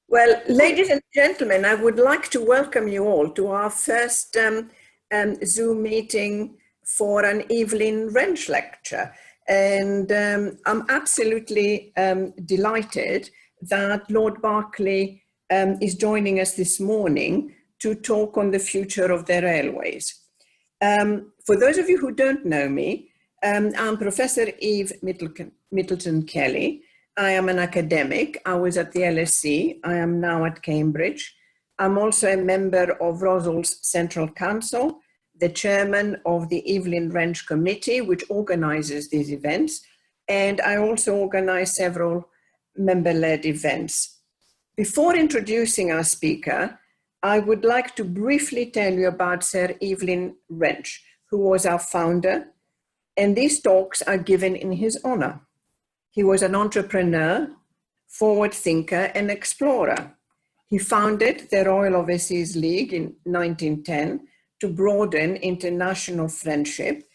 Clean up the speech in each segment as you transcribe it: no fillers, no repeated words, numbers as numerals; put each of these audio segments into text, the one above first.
Well, ladies and gentlemen, I would like to welcome you all to our first Zoom meeting for an Evelyn Wrench lecture. And I'm absolutely delighted that Lord Barclay is joining us this morning to talk on the future of the railways. For those of you who don't know me, I'm Professor Eve Middleton-Kelly. I am an academic. I was at the LSE. I am now at Cambridge. I'm also a member of ROSL's Central Council, the chairman of the Evelyn Wrench Committee, which organizes these events. And I also organize several member-led events. Before introducing our speaker, I would like to briefly tell you about Sir Evelyn Wrench, who was our founder, and these talks are given in his honor. He was an entrepreneur, forward thinker, and explorer. He founded the Royal Overseas League in 1910 to broaden international friendship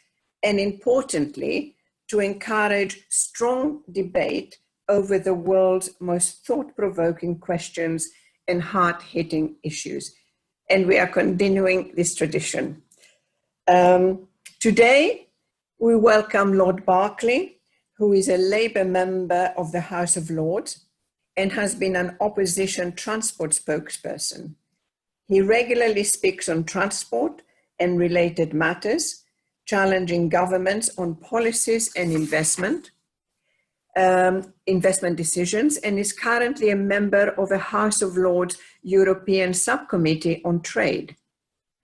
and, importantly, to encourage strong debate over the world's most thought-provoking questions and hard-hitting issues. And we are continuing this tradition. Today, we welcome Lord Barclay, who is a Labour member of the House of Lords and has been an opposition transport spokesperson. He regularly speaks on transport and related matters, challenging governments on policies and investment decisions, and is currently a member of a House of Lords European Subcommittee on Trade.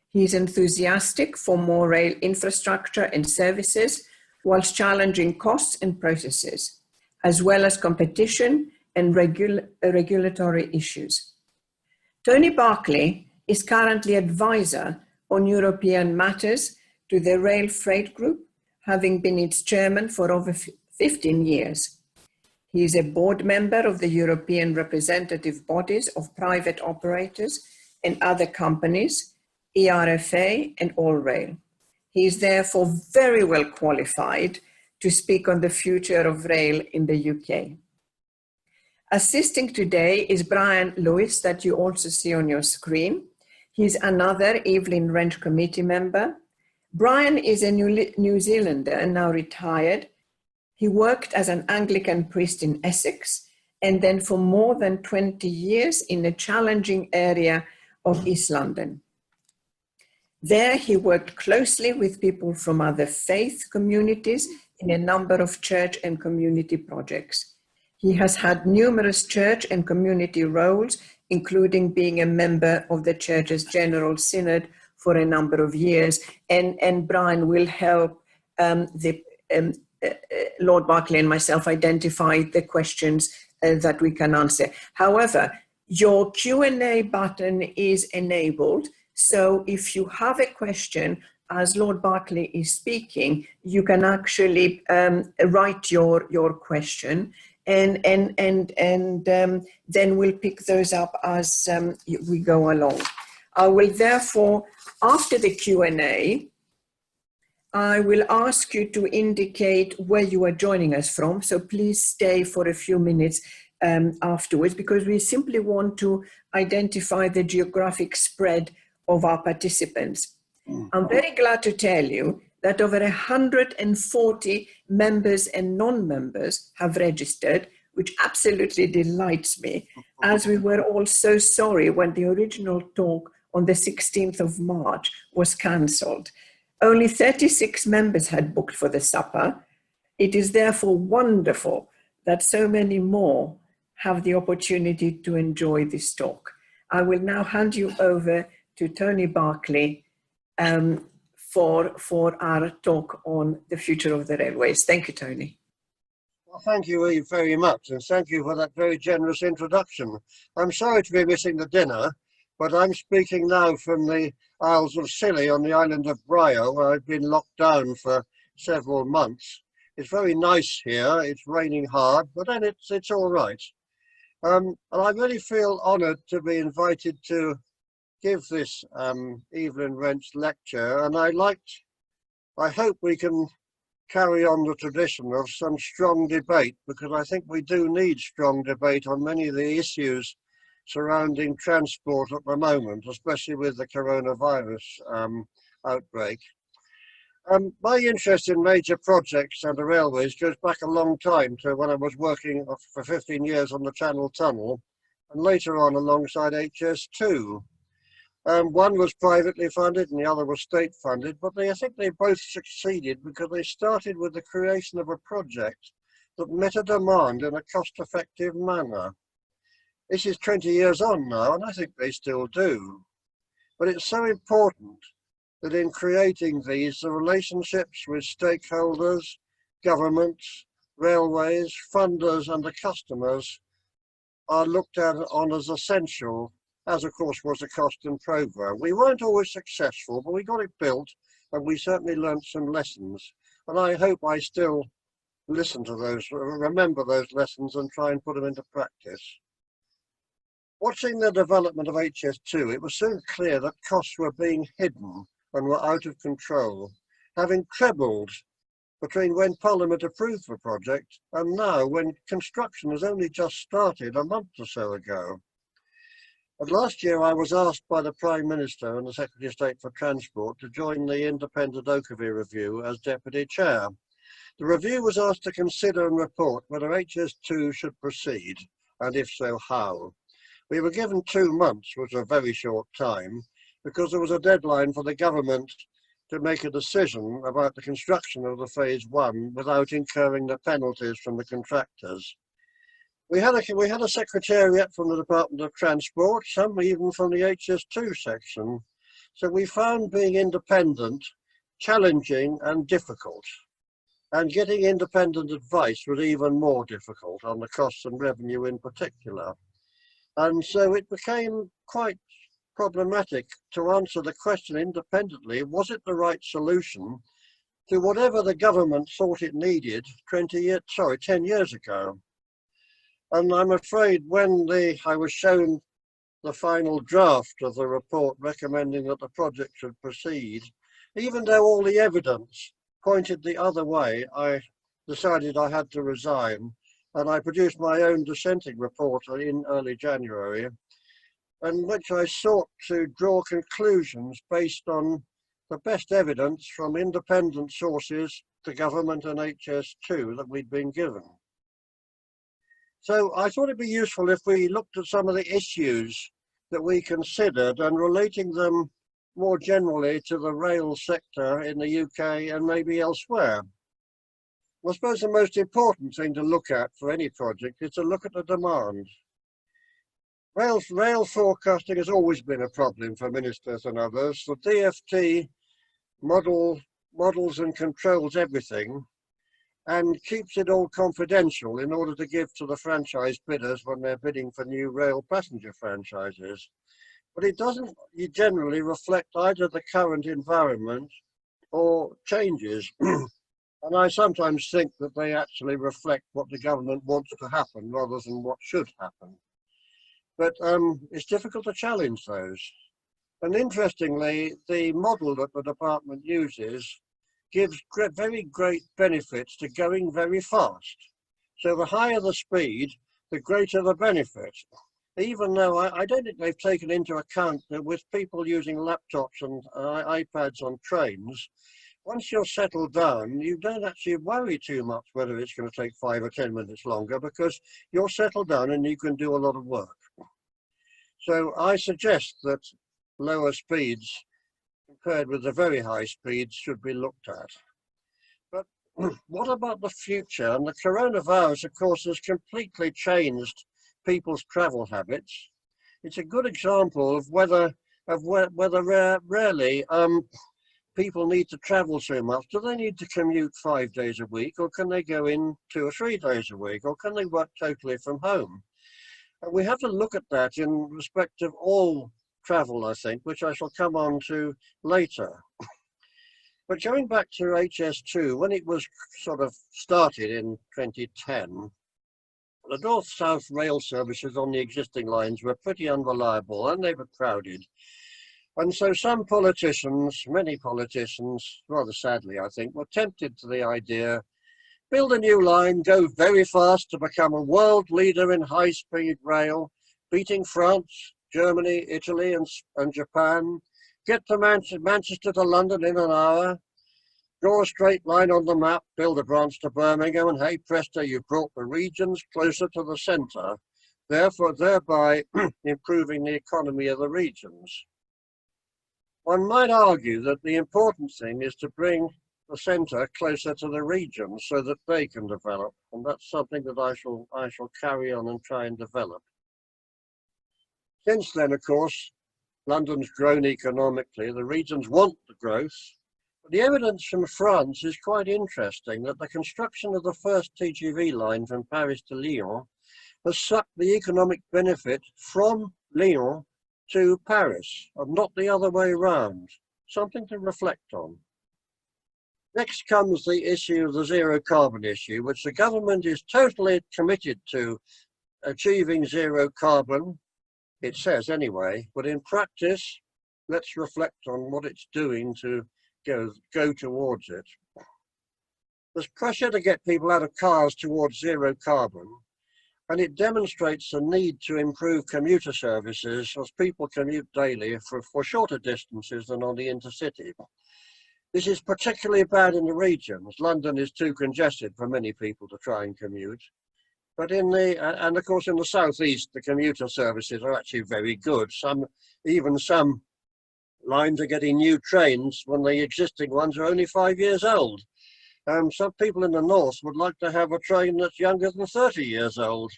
He is enthusiastic for more rail infrastructure and services, whilst challenging costs and processes, as well as competition and regulatory issues. Tony Barclay is currently advisor on European matters to the Rail Freight Group, having been its chairman for over 15 years. He is a board member of the European representative bodies of private operators and other companies, ERFA and Allrail. He is therefore very well qualified to speak on the future of rail in the UK. Assisting today is Brian Lewis, that you also see on your screen. He's another Evelyn Wrench Committee member. Brian is a New Zealander, now retired. He worked as an Anglican priest in Essex, and then for more than 20 years in a challenging area of East London. There, he worked closely with people from other faith communities in a number of church and community projects. He has had numerous church and community roles, including being a member of the Church's General Synod for a number of years. And Brian will help Lord Barclay and myself identify the questions that we can answer. However, your Q&A button is enabled. So if you have a question, as Lord Barclay is speaking, you can actually write your question, and then we'll pick those up as we go along. I will therefore, after the Q&A, I will ask you to indicate where you are joining us from. So please stay for a few minutes afterwards, because we simply want to identify the geographic spread of our participants. I'm very glad to tell you that over 140 members and non-members have registered, which absolutely delights me, as we were all so sorry when the original talk on the 16th of March was cancelled. Only 36 members had booked for the supper. It is therefore wonderful that so many more have the opportunity to enjoy this talk. I will now hand you over to Tony Barclay for our talk on the future of the railways. Thank you, Tony. Well, thank you, Eve, very much, and thank you for that very generous introduction. I'm sorry to be missing the dinner, but I'm speaking now from the Isles of Scilly on the island of Brio, where I've been locked down for several months. It's very nice here. It's raining hard, but then it's all right. And I really feel honoured to be invited to give this Evelyn Wrench lecture, and I hope we can carry on the tradition of some strong debate, because I think we do need strong debate on many of the issues surrounding transport at the moment, especially with the coronavirus outbreak. My interest in major projects and the railways goes back a long time to when I was working for 15 years on the Channel Tunnel and later on alongside HS2. One was privately funded and the other was state funded, but I think they both succeeded because they started with the creation of a project that met a demand in a cost-effective manner. This is 20 years on now, and I think they still do. But it's so important that in creating these, the relationships with stakeholders, governments, railways, funders and the customers are looked at on as essential, as of course was the costing programme. We weren't always successful, but we got it built and we certainly learnt some lessons. And I hope I still listen to those, remember those lessons and try and put them into practice. Watching the development of HS2, it was soon clear that costs were being hidden and were out of control, having trebled between when Parliament approved the project and now when construction has only just started a month or so ago. And last year I was asked by the Prime Minister and the Secretary of State for Transport to join the independent OBE review as Deputy Chair. The review was asked to consider and report whether HS2 should proceed, and if so, how. We were given 2 months, which was a very short time, because there was a deadline for the government to make a decision about the construction of the phase 1 without incurring the penalties from the contractors. We had a secretariat from the Department of Transport, some even from the HS2 section. So we found being independent challenging and difficult. And getting independent advice was even more difficult on the costs and revenue in particular. And so it became quite problematic to answer the question independently, was it the right solution to whatever the government thought it needed 10 years ago. And I'm afraid when I was shown the final draft of the report recommending that the project should proceed, even though all the evidence pointed the other way, I decided I had to resign, and I produced my own dissenting report in early January, in which I sought to draw conclusions based on the best evidence from independent sources, the government and HS2 that we'd been given. So I thought it'd be useful if we looked at some of the issues that we considered and relating them more generally to the rail sector in the UK and maybe elsewhere. I suppose the most important thing to look at for any project is to look at the demand. Rail forecasting has always been a problem for ministers and others. The DfT models and controls everything and keeps it all confidential in order to give to the franchise bidders when they're bidding for new rail passenger franchises. But it doesn't generally reflect either the current environment or changes. And I sometimes think that they actually reflect what the government wants to happen rather than what should happen. But it's difficult to challenge those. And interestingly, the model that the department uses gives very great benefits to going very fast. So the higher the speed, the greater the benefit. Even though I don't think they've taken into account that with people using laptops and iPads on trains, once you're settled down, you don't actually worry too much whether it's going to take 5 or 10 minutes longer because you're settled down and you can do a lot of work. So I suggest that lower speeds compared with the very high speeds should be looked at. But what about the future? And the coronavirus, of course, has completely changed people's travel habits. It's a good example of whether rarely people need to travel so much. Do they need to commute 5 days a week, or can they go in 2 or 3 days a week, or can they work totally from home? And we have to look at that in respect of all travel, I think, which I shall come on to later. But going back to HS2, when it was sort of started in 2010, the north-south rail services on the existing lines were pretty unreliable and they were crowded. And so some politicians, many politicians, rather sadly I think, were tempted to the idea, build a new line, go very fast to become a world leader in high-speed rail, beating France, Germany, Italy and Japan, get to Manchester to London in an hour, draw a straight line on the map, build a branch to Birmingham, and hey presto, you brought the regions closer to the centre, thereby improving the economy of the regions. One might argue that the important thing is to bring the centre closer to the regions so that they can develop, and that's something that I shall carry on and try and develop. Since then, of course, London's grown economically, the regions want the growth. But the evidence from France is quite interesting, that the construction of the first TGV line from Paris to Lyon has sucked the economic benefit from Lyon to Paris, and not the other way round. Something to reflect on. Next comes the issue of the zero carbon issue, which the government is totally committed to achieving zero carbon, it says anyway, but in practice, let's reflect on what it's doing to go towards it. There's pressure to get people out of cars towards zero carbon, and it demonstrates the need to improve commuter services as people commute daily for shorter distances than on the intercity. This is particularly bad in the regions. London is too congested for many people to try and commute. But and of course in the southeast, the commuter services are actually very good. Even some lines are getting new trains when the existing ones are only 5 years old. Some people in the north would like to have a train that's younger than 30 years old.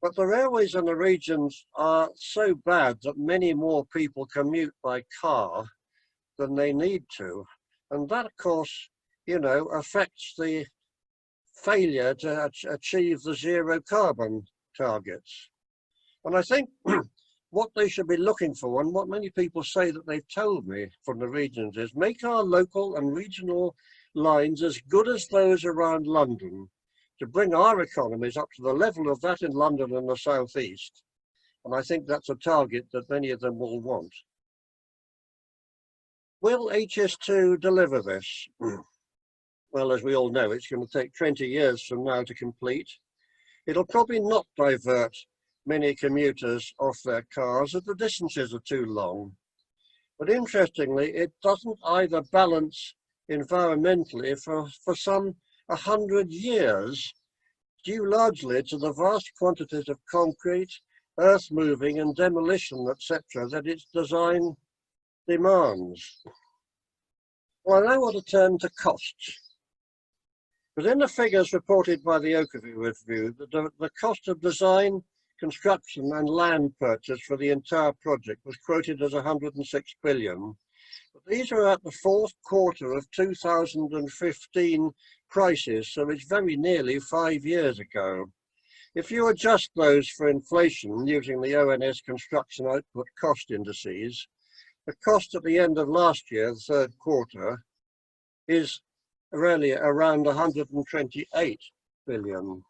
But the railways in the regions are so bad that many more people commute by car than they need to. And that, of course, affects the failure to achieve the zero carbon targets. And I think what they should be looking for, and what many people say that they've told me from the regions, is make our local and regional lines as good as those around London, to bring our economies up to the level of that in London and the southeast. And I think that's a target that many of them will want. Will HS2 deliver this? Well, as we all know, it's going to take 20 years from now to complete. It'll probably not divert many commuters off their cars if the distances are too long. But interestingly, it doesn't either balance environmentally for some 100 years, due largely to the vast quantities of concrete, earth moving and demolition, etc., that its design demands. Well, I now want to turn to costs. Within the figures reported by the Ogilvy Review, the cost of design, construction and land purchase for the entire project was quoted as 106 billion. But these are at the fourth quarter of 2015 prices, so it's very nearly 5 years ago. If you adjust those for inflation using the ONS construction output cost indices, the cost at the end of last year, the third quarter, is really around 128 billion.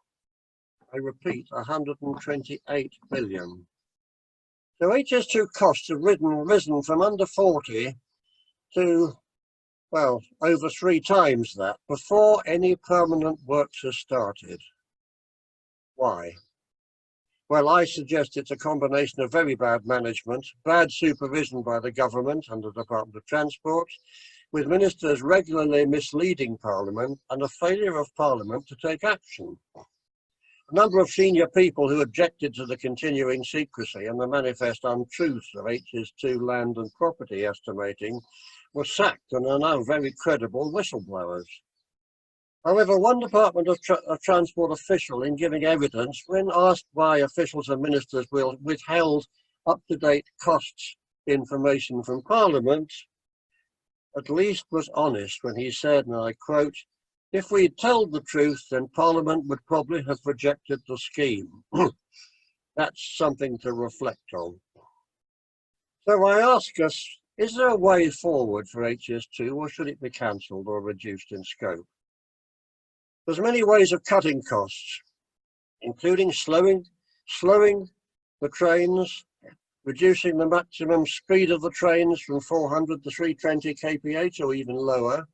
I repeat, 128 billion. So HS2 costs have risen from under 40 to, well, over 3 times that before any permanent works have started. Why? Well, I suggest it's a combination of very bad management, bad supervision by the government and the Department of Transport, with ministers regularly misleading Parliament, and a failure of Parliament to take action. A number of senior people who objected to the continuing secrecy and the manifest untruths of HS2 land and property estimating were sacked and are now very credible whistleblowers. However, one Department of Transport official, in giving evidence, when asked why officials and ministers withheld up-to-date costs information from Parliament, at least was honest when he said, and I quote, "If we'd told the truth, then Parliament would probably have rejected the scheme." That's something to reflect on. So I ask us, is there a way forward for HS2, or should it be cancelled or reduced in scope? There's many ways of cutting costs, including slowing the trains, reducing the maximum speed of the trains from 400 to 320 kph or even lower,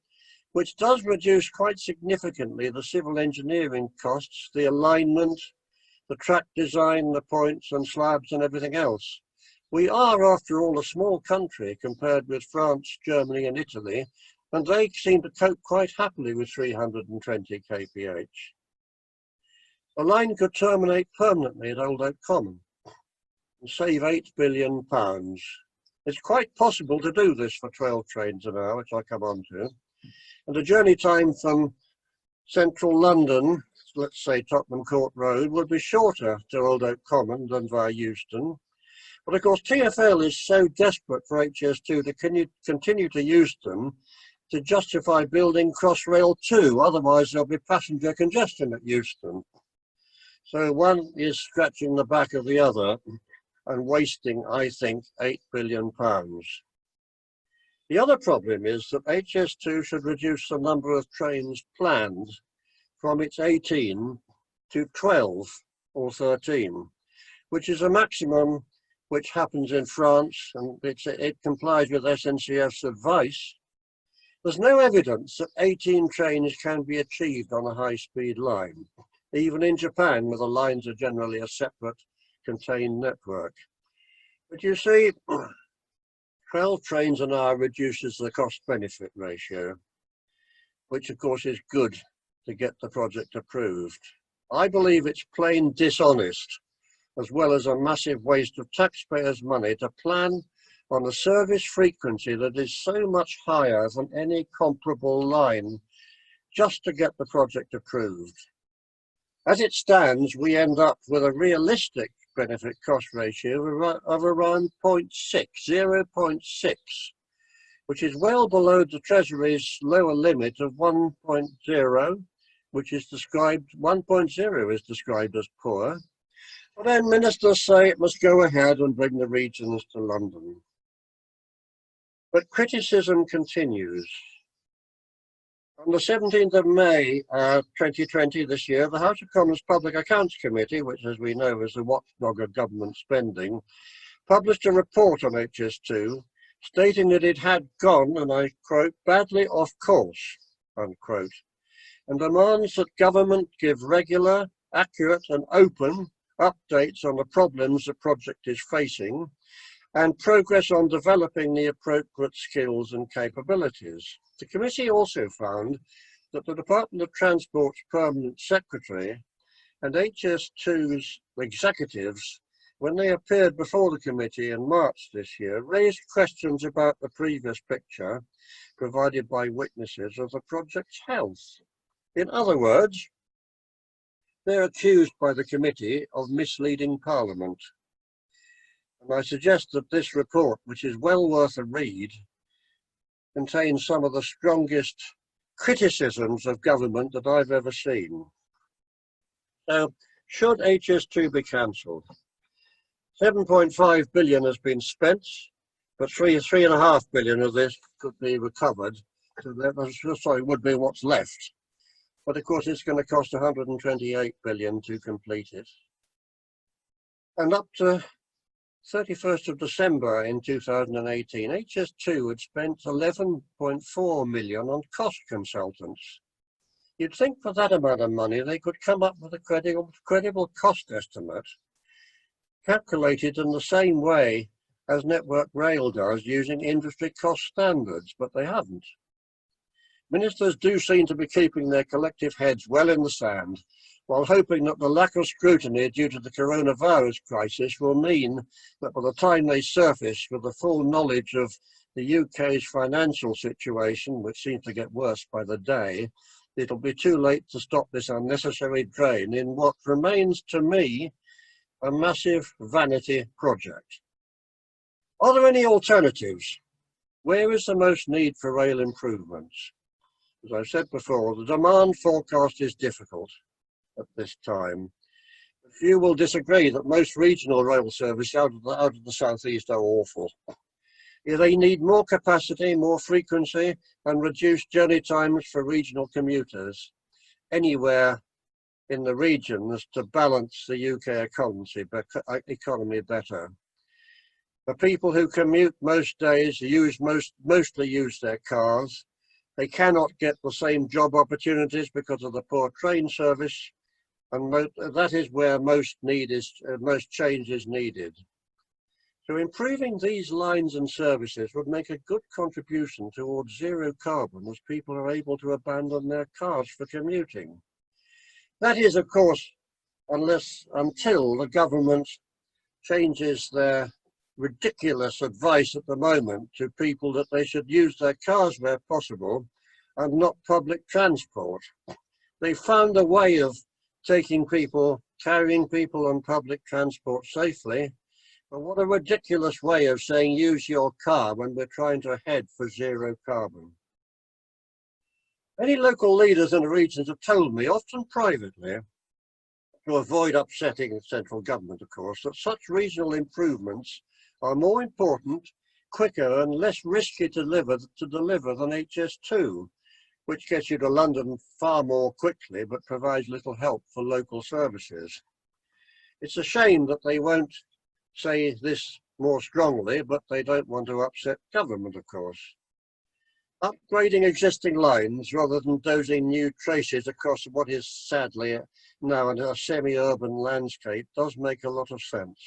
which does reduce quite significantly the civil engineering costs, the alignment, the track design, the points and slabs and everything else. We are, after all, a small country compared with France, Germany and Italy, and they seem to cope quite happily with 320 kph. The line could terminate permanently at Old Oak Common and save £8 billion. It's quite possible to do this for 12 trains an hour, which I'll come on to. And the journey time from central London, let's say Tottenham Court Road, would be shorter to Old Oak Common than via Euston. But of course, TfL is so desperate for HS2 to continue to use them to justify building Crossrail 2, otherwise there'll be passenger congestion at Euston. So one is scratching the back of the other and wasting, I think, £8 billion. The other problem is that HS2 should reduce the number of trains planned from its 18 to 12 or 13, which is a maximum which happens in France, and it complies with SNCF's advice. There's no evidence that 18 trains can be achieved on a high-speed line, even in Japan, where the lines are generally a separate contained network. But you see, 12 trains an hour reduces the cost-benefit ratio, which of course is good to get the project approved. I believe it's plain dishonest, as well as a massive waste of taxpayers' money, to plan on a service frequency that is so much higher than any comparable line just to get the project approved. As it stands, we end up with a realistic benefit cost ratio of around 0.6, which is well below the Treasury's lower limit of 1.0, which is described, 1.0 is described as poor. But then ministers say it must go ahead and bring the regions to London. But criticism continues. On the 17th of May 2020 this year, the House of Commons Public Accounts Committee, which as we know is the watchdog of government spending, published a report on HS2 stating that it had gone, and I quote, badly off course, unquote, and demands that government give regular, accurate and open updates on the problems the project is facing and progress on developing the appropriate skills and capabilities. The committee also found that the Department of Transport's permanent secretary and HS2's executives, when they appeared before the committee in March this year, raised questions about the previous picture provided by witnesses of the project's health. In other words, they're accused by the committee of misleading Parliament. And I suggest that this report, which is well worth a read, contains some of the strongest criticisms of government that I've ever seen. So, should HS2 be cancelled? 7.5 billion has been spent, but 3.5 billion of this could be recovered. So that would be what's left. But of course, it's going to cost 128 billion to complete it. And up to 31st of December in 2018, HS2 had spent 11.4 million on cost consultants. You'd think for that amount of money, they could come up with a credible cost estimate, calculated in the same way as Network Rail does, using industry cost standards, but they haven't. Ministers do seem to be keeping their collective heads well in the sand, while hoping that the lack of scrutiny due to the coronavirus crisis will mean that by the time they surface with the full knowledge of the UK's financial situation, which seems to get worse by the day, it'll be too late to stop this unnecessary drain in what remains to me a massive vanity project. Are there any alternatives? Where is the most need for rail improvements? As I've said before, the demand forecast is difficult at this time. Few will disagree that most regional rail services out of the southeast are awful. They need more capacity, more frequency, and reduced journey times for regional commuters anywhere in the regions to balance the UK economy better. The people who commute most days mostly use their cars. They cannot get the same job opportunities because of the poor train service, and that is where most change is needed. So improving these lines and services would make a good contribution towards zero carbon, as people are able to abandon their cars for commuting. That is, of course, until the government changes their ridiculous advice at the moment to people that they should use their cars where possible and not public transport. They found a way of carrying people on public transport safely, but what a ridiculous way of saying use your car when we're trying to head for zero carbon. Many local leaders in the regions have told me, often privately, to avoid upsetting the central government, of course, that such regional improvements are more important, quicker and less risky to deliver than HS2, which gets you to London far more quickly but provides little help for local services. It's a shame that they won't say this more strongly, but they don't want to upset government, of course. Upgrading existing lines rather than dozing new traces across what is sadly now a semi-urban landscape does make a lot of sense.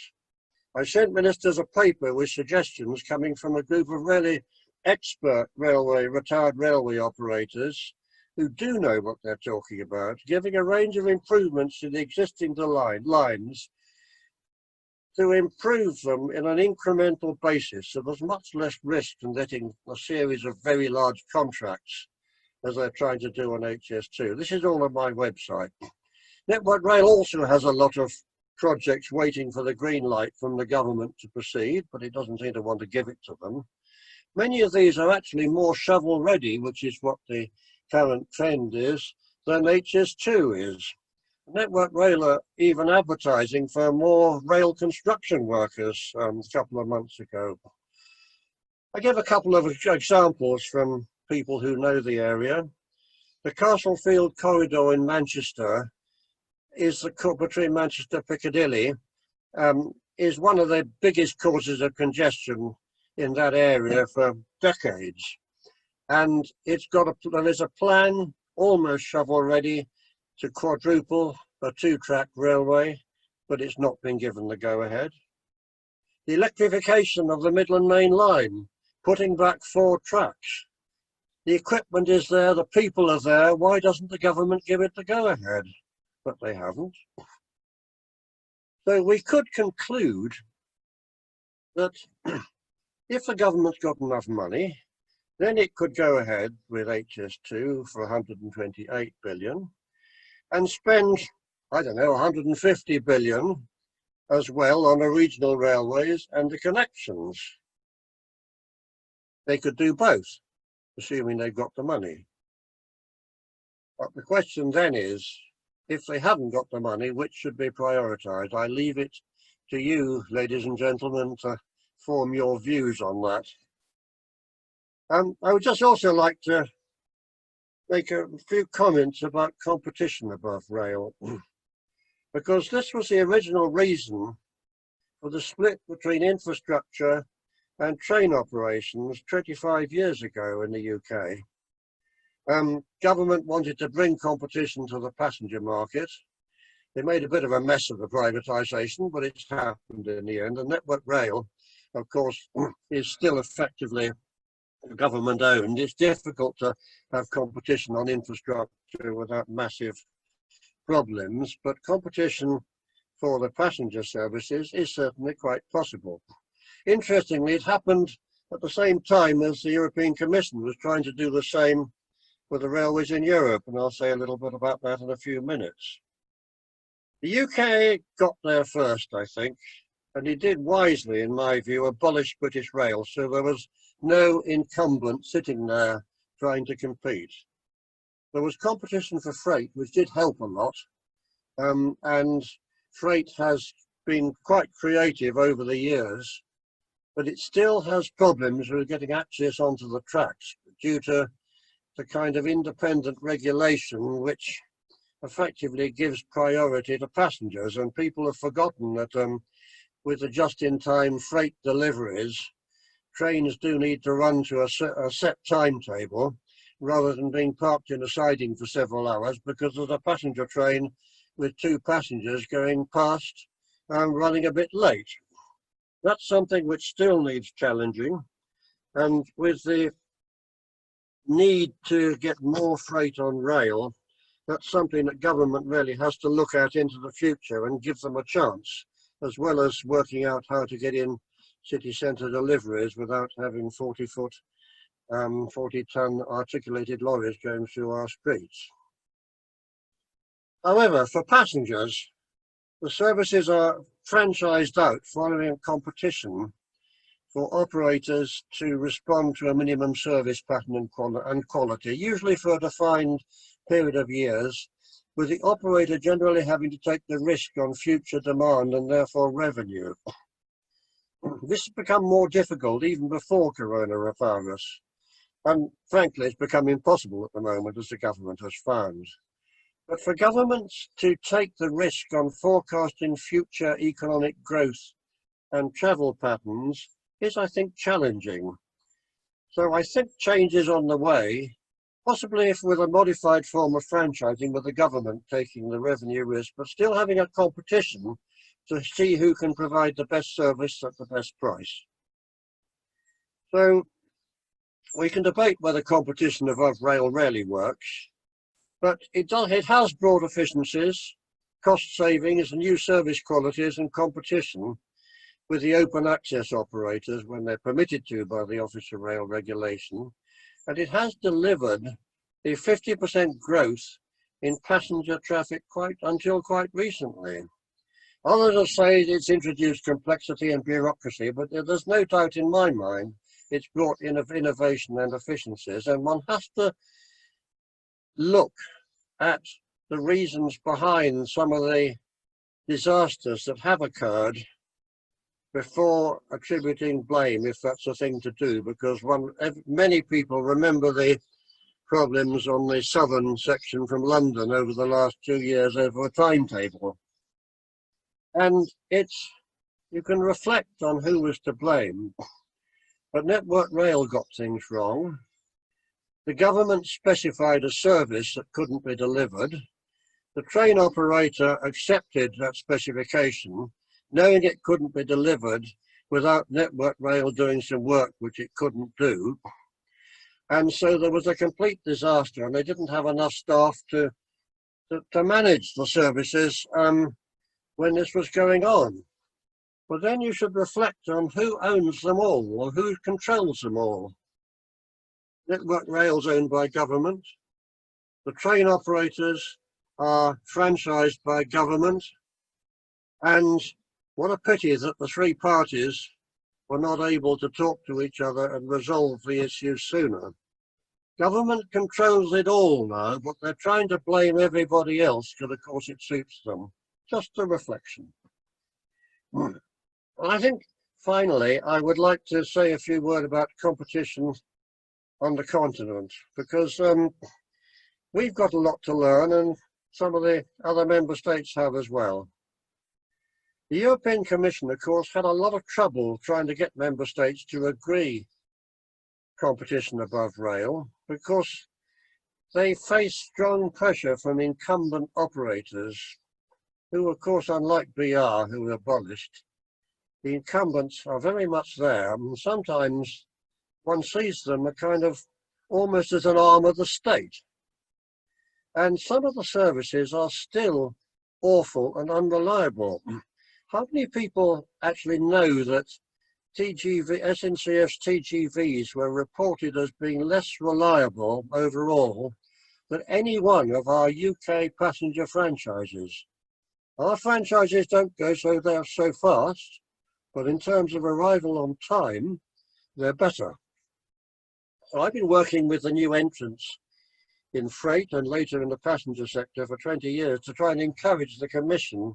I sent ministers a paper with suggestions coming from a group of really expert retired railway operators who do know what they're talking about, giving a range of improvements to the existing lines to improve them in an incremental basis, so there's much less risk in getting a series of very large contracts as they're trying to do on HS2. This is all on my website. Network Rail also has a lot of projects waiting for the green light from the government to proceed, but it doesn't seem to want to give it to them. Many of these are actually more shovel ready, which is what the current trend is, than HS2 is. Network Rail are even advertising for more rail construction workers a couple of months ago. I give a couple of examples from people who know the area. The Castlefield corridor in Manchester is between Manchester Piccadilly, is one of the biggest causes of congestion in that area for decades. And there's a plan, almost shovel ready, to quadruple a two-track railway, but it's not been given the go-ahead. The electrification of the Midland Main Line, putting back 4 tracks. The equipment is there, the people are there, why doesn't the government give it the go-ahead? But they haven't. So we could conclude that if the government's got enough money, then it could go ahead with HS2 for 128 billion and spend, I don't know, 150 billion as well on the regional railways and the connections. They could do both, assuming they've got the money. But the question then is, if they haven't got the money, which should be prioritised? I leave it to you, ladies and gentlemen, to form your views on that. I would just also like to make a few comments about competition above rail, because this was the original reason for the split between infrastructure and train operations 25 years ago in the UK. Government wanted to bring competition to the passenger market. They made a bit of a mess of the privatisation, but it's happened in the end. And Network Rail, of course, is still effectively government owned. It's difficult to have competition on infrastructure without massive problems, but competition for the passenger services is certainly quite possible. Interestingly, it happened at the same time as the European Commission was trying to do the same with the railways in Europe, and I'll say a little bit about that in a few minutes. The UK got there first, I think, and it did wisely, in my view, abolish British Rail, so there was no incumbent sitting there trying to compete. There was competition for freight, which did help a lot, and freight has been quite creative over the years, but it still has problems with getting access onto the tracks due to the kind of independent regulation which effectively gives priority to passengers. And people have forgotten that with the just-in-time freight deliveries, trains do need to run to a set timetable rather than being parked in a siding for several hours, because there's a passenger train with 2 passengers going past and running a bit late. That's something which still needs challenging, and with the need to get more freight on rail, that's something that government really has to look at into the future and give them a chance, as well as working out how to get in city centre deliveries without having 40-ton articulated lorries going through our streets. However, for passengers, the services are franchised out following a competition for operators to respond to a minimum service pattern and quality, usually for a defined period of years, with the operator generally having to take the risk on future demand and therefore revenue. This has become more difficult even before coronavirus, and frankly it's become impossible at the moment, as the government has found. But for governments to take the risk on forecasting future economic growth and travel patterns is, I think, challenging. So I think change is on the way, possibly if with a modified form of franchising, with the government taking the revenue risk, but still having a competition to see who can provide the best service at the best price. So we can debate whether competition above rail really works, but it has brought efficiencies, cost savings, new service qualities and competition with the open access operators when they're permitted to by the Office of Rail Regulation, and it has delivered a 50% growth in passenger traffic until quite recently. Others have said it's introduced complexity and bureaucracy, but there's no doubt in my mind it's brought in innovation and efficiencies, and one has to look at the reasons behind some of the disasters that have occurred before attributing blame, if that's a thing to do, because many people remember the problems on the southern section from London over the last 2 years over a timetable. And you can reflect on who was to blame, but Network Rail got things wrong. The government specified a service that couldn't be delivered. The train operator accepted that specification, knowing it couldn't be delivered without Network Rail doing some work which it couldn't do. And so there was a complete disaster, and they didn't have enough staff to manage the services when this was going on. But then you should reflect on who owns them all, or who controls them all. Network Rail's owned by government. The train operators are franchised by government. And what a pity that the 3 parties were not able to talk to each other and resolve the issue sooner. Government controls it all now, but they're trying to blame everybody else because, of course, it suits them. Just a reflection. I think, finally, I would like to say a few words about competition on the continent, because we've got a lot to learn, and some of the other member states have as well. The European Commission, of course, had a lot of trouble trying to get member states to agree competition above rail, because they face strong pressure from incumbent operators who, of course, unlike BR, who were abolished, the incumbents are very much there, and sometimes one sees them a kind of almost as an arm of the state. And some of the services are still awful and unreliable. How many people actually know that SNCF's TGVs were reported as being less reliable overall than any one of our UK passenger franchises? Our franchises don't go so fast, but in terms of arrival on time, they're better. So I've been working with the new entrants in freight and later in the passenger sector for 20 years to try and encourage the Commission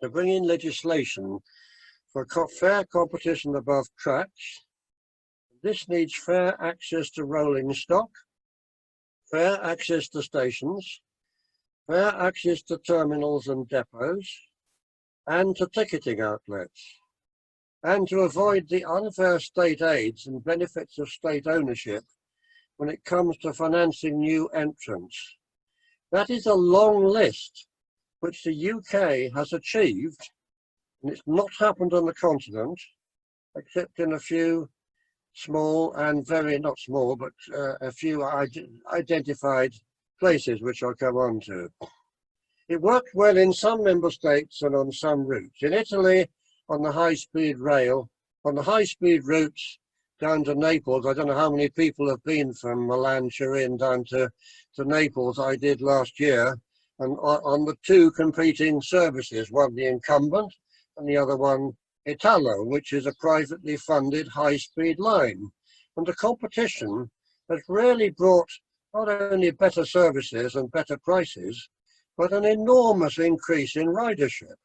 to bring in legislation for fair competition above tracks. This needs fair access to rolling stock, fair access to stations, fair access to terminals and depots, and to ticketing outlets, and to avoid the unfair state aids and benefits of state ownership when it comes to financing new entrants. That is a long list, which the UK has achieved, and it's not happened on the continent, except in a few small and very, not small, but a few identified places, which I'll come on to. It worked well in some member states and on some routes. In Italy, on the high-speed rail, on the high-speed routes down to Naples, I don't know how many people have been from Milan, Turin down to Naples. I did last year, and on the two competing services, one the incumbent and the other one Italo, which is a privately funded high-speed line. And the competition has really brought not only better services and better prices, but an enormous increase in ridership.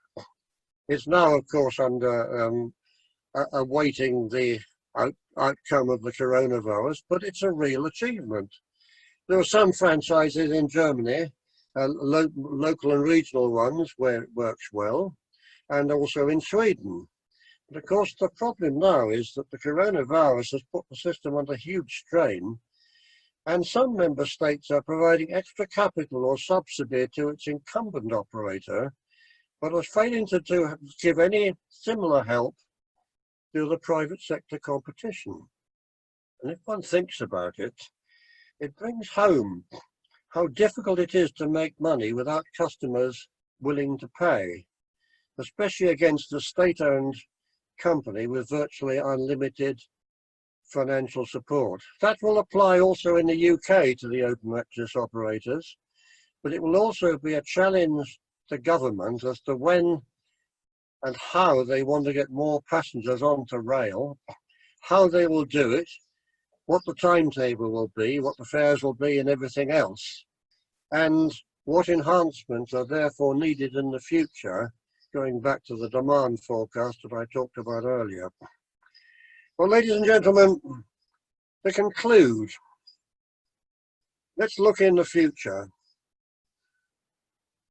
It's now, of course, under awaiting the outcome of the coronavirus, but it's a real achievement. There are some franchises in Germany, local and regional ones, where it works well, and also in Sweden. But of course, the problem now is that the coronavirus has put the system under huge strain, and some member states are providing extra capital or subsidy to its incumbent operator, but are failing to give any similar help to the private sector competition. And if one thinks about it, it brings home how difficult it is to make money without customers willing to pay, especially against a state-owned company with virtually unlimited financial support. That will apply also in the UK to the open access operators, but it will also be a challenge to government as to when and how they want to get more passengers onto rail, how they will do it, what the timetable will be, what the fares will be and everything else, and what enhancements are therefore needed in the future, going back to the demand forecast that I talked about earlier. Well, ladies and gentlemen, to conclude, let's look in the future.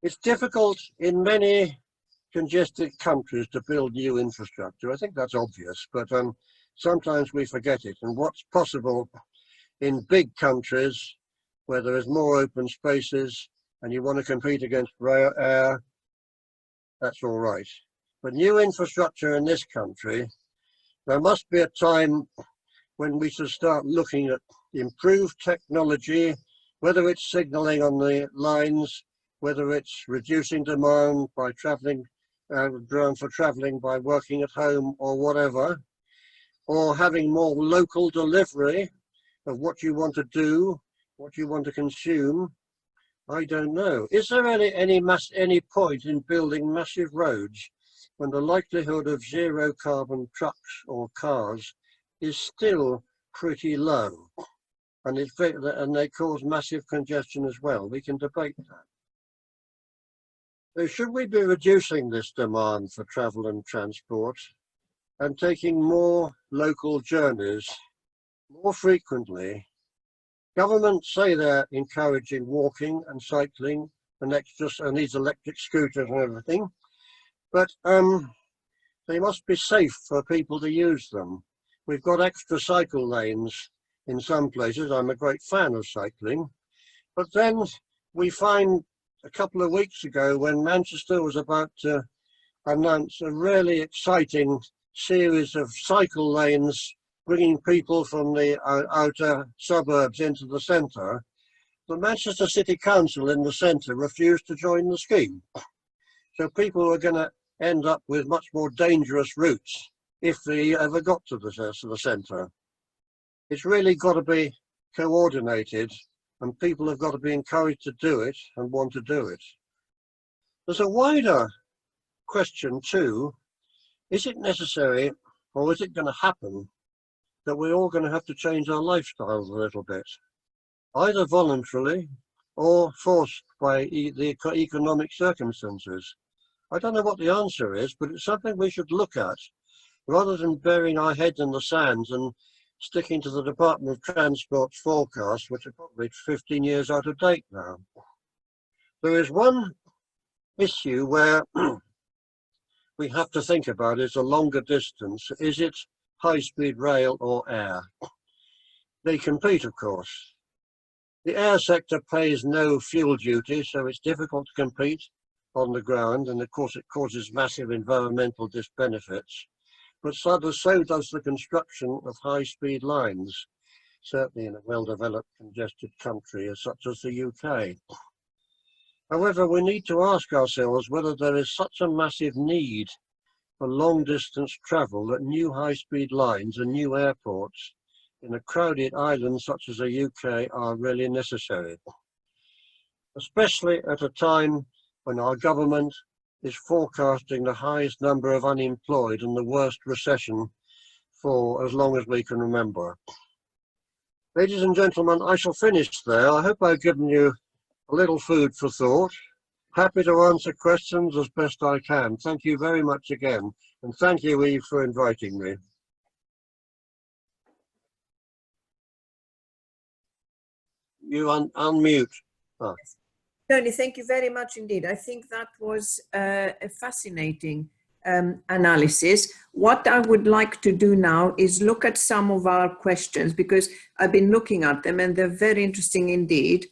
It's difficult in many congested countries to build new infrastructure. I think that's obvious, but sometimes we forget it. And what's possible in big countries where there is more open spaces and you want to compete against rail, air, that's all right. But new infrastructure in this country, there must be a time when we should start looking at improved technology, whether it's signalling on the lines, whether it's reducing demand by traveling, ground for traveling by working at home or whatever, or having more local delivery of what you want to do, what you want to consume. I don't know. Is there any point in building massive roads when the likelihood of zero carbon trucks or cars is still pretty low, and they cause massive congestion as well? We can debate that. So should we be reducing this demand for travel and transport and taking more local journeys more frequently? Governments say they're encouraging walking and cycling and these electric scooters and everything, but they must be safe for people to use them. We've got extra cycle lanes in some places. I'm a great fan of cycling, but then we find a couple of weeks ago when Manchester was about to announce a really exciting series of cycle lanes bringing people from the outer suburbs into the centre, the Manchester City Council in the centre refused to join the scheme. So people are going to end up with much more dangerous routes if they ever got to the centre. It's really got to be coordinated, and people have got to be encouraged to do it and want to do it. There's a wider question too. Is it necessary, or is it going to happen, that we're all going to have to change our lifestyles a little bit, either voluntarily or forced by the economic circumstances? I don't know what the answer is, but it's something we should look at, rather than burying our heads in the sands and sticking to the Department of Transport's forecasts, which are probably 15 years out of date now. There is one issue where we have to think about is a longer distance. Is it high-speed rail or air? They compete, of course. The air sector pays no fuel duty, so it's difficult to compete. on the ground, and of course it causes massive environmental disbenefits. But so does the construction of high-speed lines, certainly in a well-developed, congested country such as the UK. However, we need to ask ourselves whether there is such a massive need for long-distance travel that new high-speed lines and new airports in a crowded island such as the UK are really necessary, especially at a time when our government is forecasting the highest number of unemployed and the worst recession for as long as we can remember. Ladies and gentlemen, I shall finish there. I hope I've given you a little food for thought. Happy to answer questions as best I can. Thank you very much again, and thank you, Eve, for inviting me. You unmute. Oh. Tony, thank you very much indeed. I think that was a fascinating analysis. What I would like to do now is look at some of our questions, because I've been looking at them and they're very interesting indeed.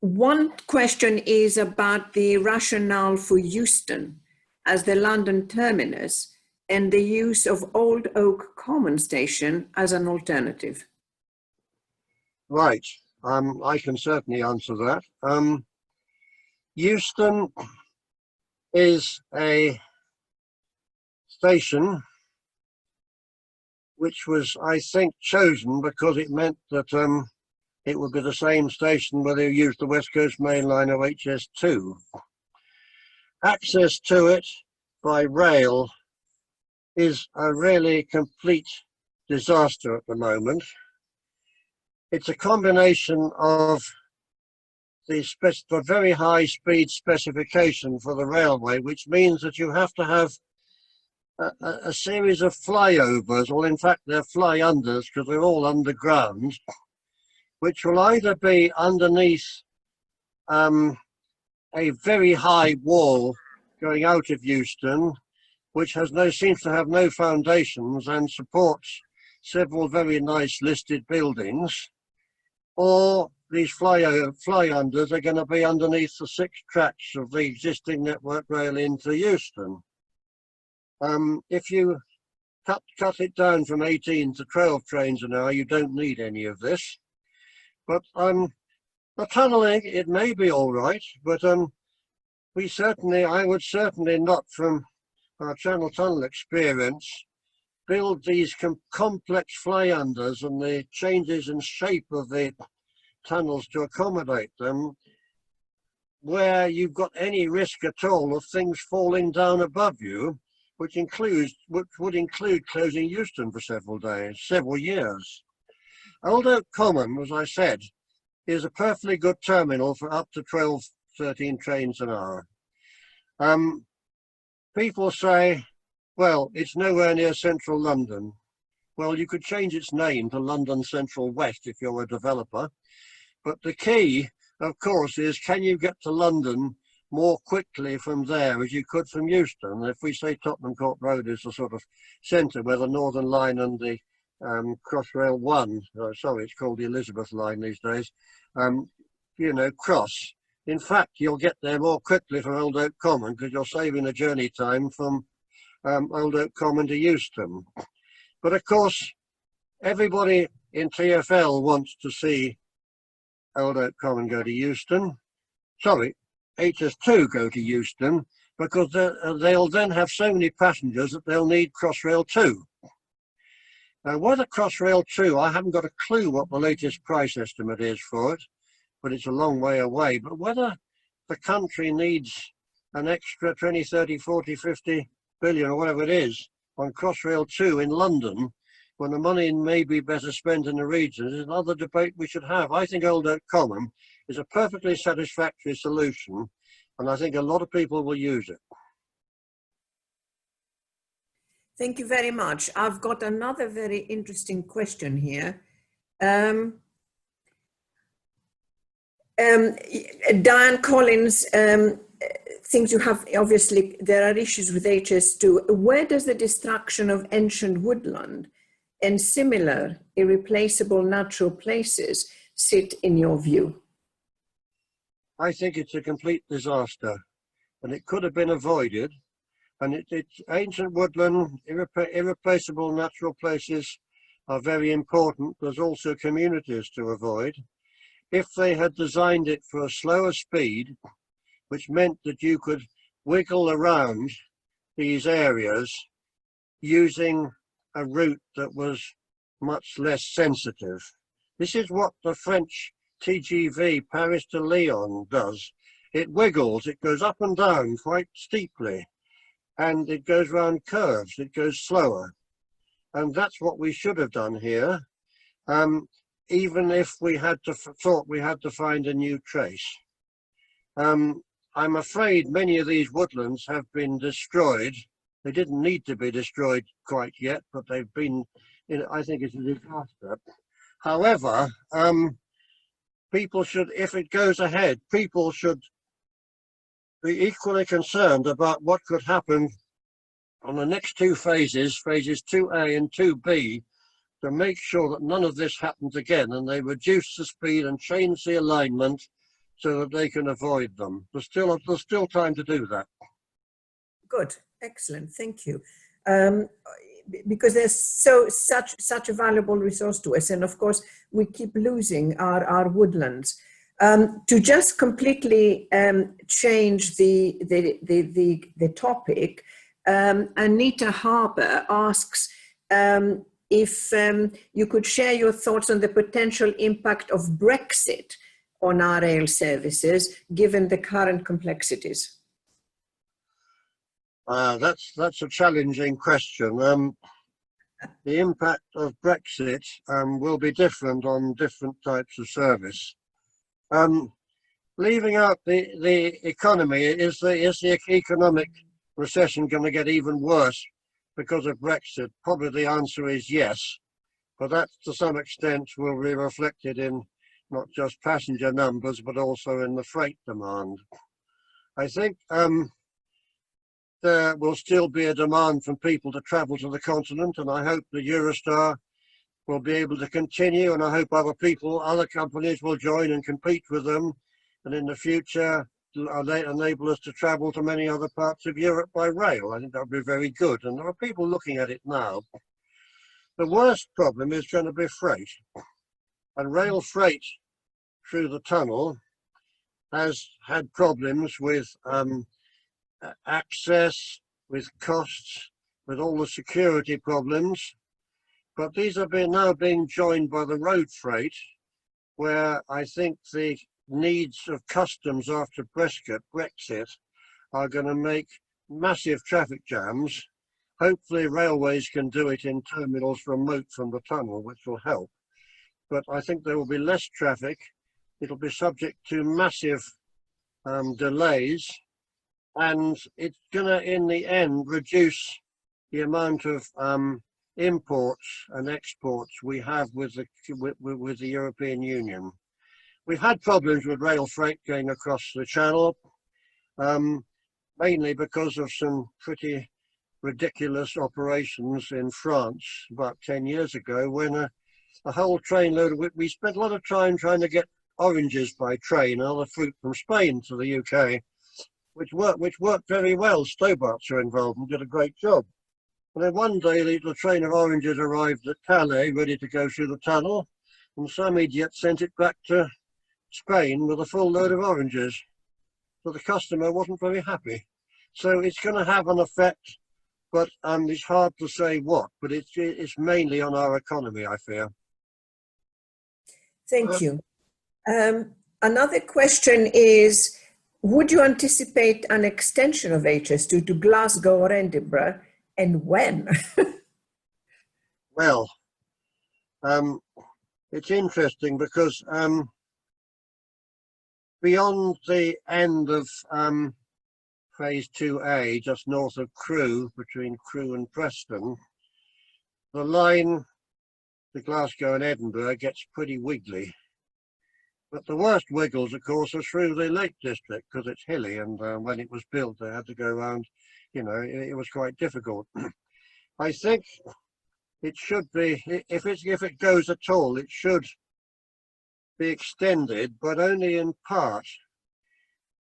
One question is about the rationale for Euston as the London terminus and the use of Old Oak Common Station as an alternative. Right. I can certainly answer that. Euston is a station which was, I think, chosen because it meant that it would be the same station whether you used the West Coast Main Line or HS2. Access to it by rail is a really complete disaster at the moment. It's a combination of the very high speed specification for the railway, which means that you have to have a series of flyovers, or in fact they're fly-unders because they're all underground, which will either be underneath a very high wall going out of Euston, which seems to have no foundations and supports several very nice listed buildings, or these fly-unders are going to be underneath the 6 tracks of the existing Network Rail into Euston. If you cut it down from 18 to 12 trains an hour, you don't need any of this. But the tunnelling, it may be all right, but I would certainly not, from our Channel Tunnel experience, build these complex fly-unders and the changes in shape of the tunnels to accommodate them where you've got any risk at all of things falling down above you, which would include closing Euston for several years. Old Oak Common, as I said, is a perfectly good terminal for up to 12, 13 trains an hour. People say, well, it's nowhere near central London. Well, you could change its name to London Central West if you're a developer. But the key, of course, is can you get to London more quickly from there as you could from Euston? If we say Tottenham Court Road is the sort of centre where the Northern Line and the Crossrail 1, sorry, it's called the Elizabeth Line these days, cross. In fact, you'll get there more quickly from Old Oak Common because you're saving the journey time from Old Oak Common to Euston. But of course, everybody in TfL wants to see Old Oak Common go to Euston. Sorry, HS2 go to Euston, because they'll then have so many passengers that they'll need Crossrail 2. Now, whether Crossrail 2, I haven't got a clue what the latest price estimate is for it, but it's a long way away. But whether the country needs an extra 20, 30, 40, 50 billion or whatever it is on Crossrail 2 in London, when the money may be better spent in the regions, is another debate we should have. I think Old Oak Common is a perfectly satisfactory solution, and I think a lot of people will use it. Thank you very much. I've got another very interesting question here. Diane Collins thinks you have, obviously, there are issues with HS2. Where does the destruction of ancient woodland and similar irreplaceable natural places sit in your view? I think it's a complete disaster, and it could have been avoided. And it's ancient woodland, irreplaceable natural places are very important. There's also communities to avoid. If they had designed it for a slower speed, which meant that you could wiggle around these areas using a route that was much less sensitive. This is what the French TGV Paris to Lyon does. It wiggles, it goes up and down quite steeply, and it goes round curves, it goes slower. And that's what we should have done here, even if we had to thought we had to find a new trace. I'm afraid many of these woodlands have been destroyed. They didn't need to be destroyed quite yet, but they've been, I think it's a disaster. However, people should, if it goes ahead, people should be equally concerned about what could happen on the next two phases, phases 2A and 2B, to make sure that none of this happens again, and they reduce the speed and change the alignment so that they can avoid them. There's still time to do that. Good, excellent, thank you. Because there's such a valuable resource to us, and of course we keep losing our woodlands. To just completely change the topic, Anita Harbour asks if you could share your thoughts on the potential impact of Brexit on our rail services, given the current complexities. That's a challenging question. The impact of Brexit will be different on different types of service. Leaving out the economy, is the economic recession going to get even worse because of Brexit? Probably the answer is yes, but that to some extent will be reflected in not just passenger numbers, but also in the freight demand. I think there will still be a demand from people to travel to the continent, and I hope the Eurostar will be able to continue, and I hope other companies will join and compete with them, and in the future enable us to travel to many other parts of Europe by rail. I think that would be very good, and there are people looking at it now. The worst problem is going to be freight, and rail freight through the tunnel has had problems with access, with costs, with all the security problems, but these are now being joined by the road freight, where I think the needs of customs after Brexit are going to make massive traffic jams. Hopefully railways can do it in terminals remote from the tunnel, which will help. But I think there will be less traffic. It'll be subject to massive delays, and it's going to, in the end, reduce the amount of imports and exports we have with the European Union. We've had problems with rail freight going across the channel, mainly because of some pretty ridiculous operations in France about 10 years ago, when a whole trainload of we spent a lot of time trying to get oranges by train and other fruit from Spain to the UK, which worked very well. Stobarts were involved and did a great job. And then one day the train of oranges arrived at Calais, ready to go through the tunnel, and some idiot sent it back to Spain with a full load of oranges. So the customer wasn't very happy. So it's going to have an effect, but it's hard to say what, but it's mainly on our economy, I fear. Thank you. Another question is, would you anticipate an extension of HS2 to Glasgow or Edinburgh, and when? Well, it's interesting because beyond the end of phase 2A, just north of Crewe, between Crewe and Preston, the line to Glasgow and Edinburgh gets pretty wiggly. But the worst wiggles, of course, are through the Lake District, because it's hilly, and when it was built, they had to go around, you know, it was quite difficult. I think it should be, if it goes at all, it should be extended, but only in part,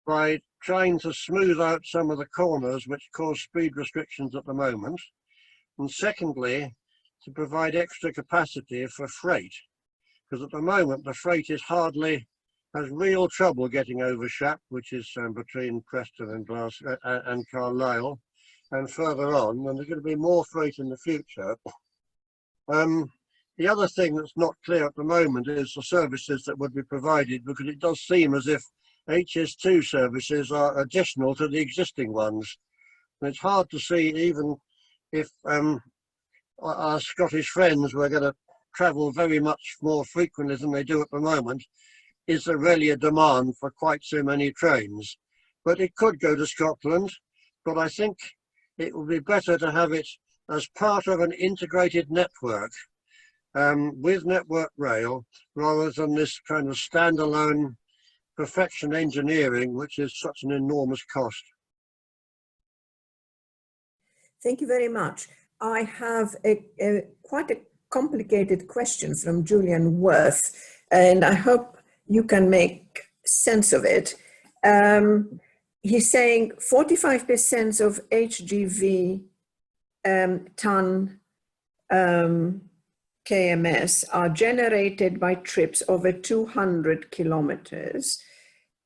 by trying to smooth out some of the corners which cause speed restrictions at the moment, and secondly, to provide extra capacity for freight, because at the moment the freight has real trouble getting over Shap, which is between Preston and Glasgow and Carlisle, and further on, and there's going to be more freight in the future. The other thing that's not clear at the moment is the services that would be provided, because it does seem as if HS2 services are additional to the existing ones. And it's hard to see, even if our Scottish friends were going to travel very much more frequently than they do at the moment, is there really a demand for quite so many trains? But it could go to Scotland, but I think it would be better to have it as part of an integrated network with Network Rail, rather than this kind of standalone perfection engineering, which is such an enormous cost. Thank you very much. I have quite a complicated question from Julian Worth, and I hope you can make sense of it. He's saying 45% of HGV ton KMS are generated by trips over 200 kilometers,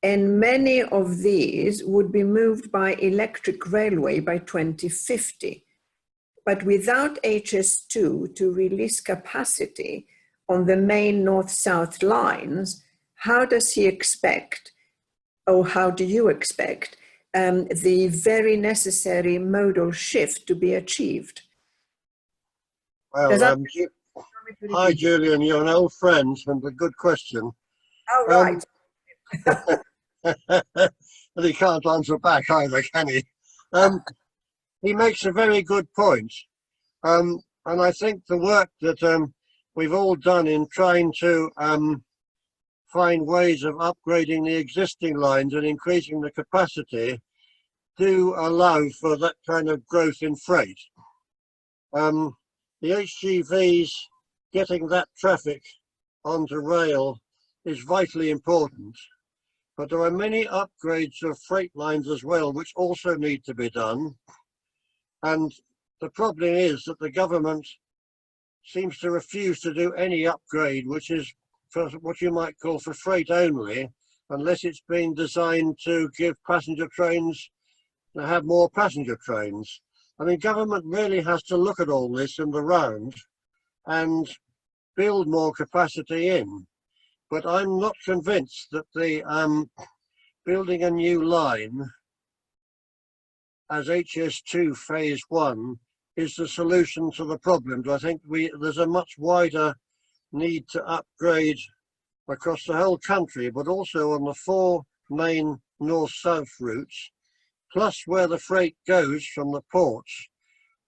and many of these would be moved by electric railway by 2050. But without HS2 to release capacity on the main north-south lines, how does he expect, or how do you expect, the very necessary modal shift to be achieved? Well, hi Julian, you're an old friend and a good question. Oh, right. But he can't answer back either, can he? He makes a very good point. And I think the work that we've all done in trying to find ways of upgrading the existing lines and increasing the capacity do allow for that kind of growth in freight. The HGVs, getting that traffic onto rail is vitally important, but there are many upgrades of freight lines as well which also need to be done, and the problem is that the government seems to refuse to do any upgrade which is for what you might call for freight only, unless it's been designed to give passenger trains, to have more passenger trains. I mean, government really has to look at all this in the round and build more capacity in. But I'm not convinced that the building a new line as HS2 phase 1 is the solution to the problems. I think there's a much wider need to upgrade across the whole country, but also on the 4 main north-south routes, plus where the freight goes from the ports.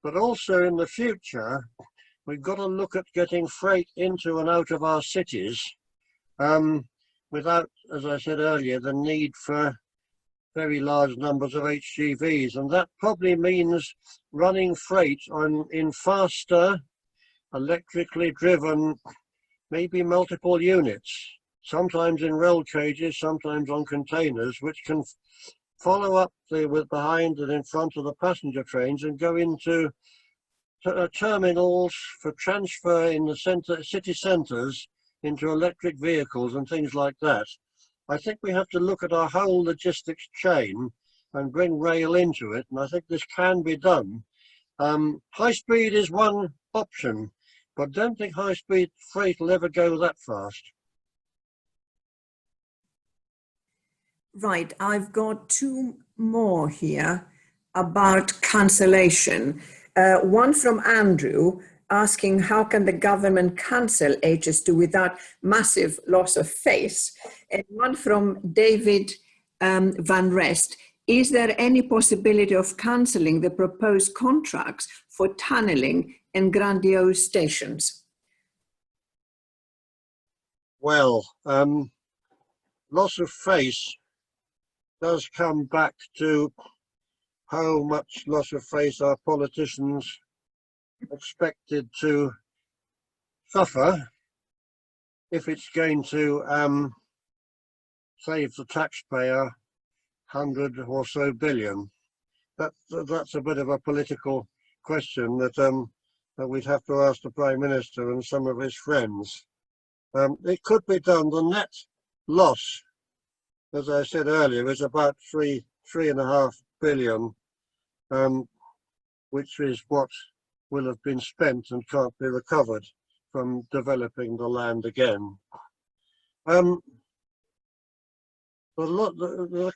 But also in the future, we've got to look at getting freight into and out of our cities without, as I said earlier, the need for very large numbers of HGVs. And that probably means running freight in faster, electrically driven, maybe multiple units, sometimes in rail cages, sometimes on containers, which can follow up with behind and in front of the passenger trains and go into terminals for transfer in the city centres into electric vehicles and things like that. I think we have to look at our whole logistics chain and bring rail into it, and I think this can be done. High speed is one option, but don't think high speed freight will ever go that fast. Right, I've got 2 more here about cancellation. One from Andrew asking how can the government cancel HS2 without massive loss of face, and one from David Van Rest. Is there any possibility of cancelling the proposed contracts for tunnelling and grandiose stations? Well, loss of face does come back to how much loss of face are politicians expected to suffer if it's going to save the taxpayer 100 or so billion. That's a bit of a political question that that we'd have to ask the Prime Minister and some of his friends. It could be done. The net loss, as I said earlier, is about 3.5 billion, which is what will have been spent and can't be recovered from developing the land again. The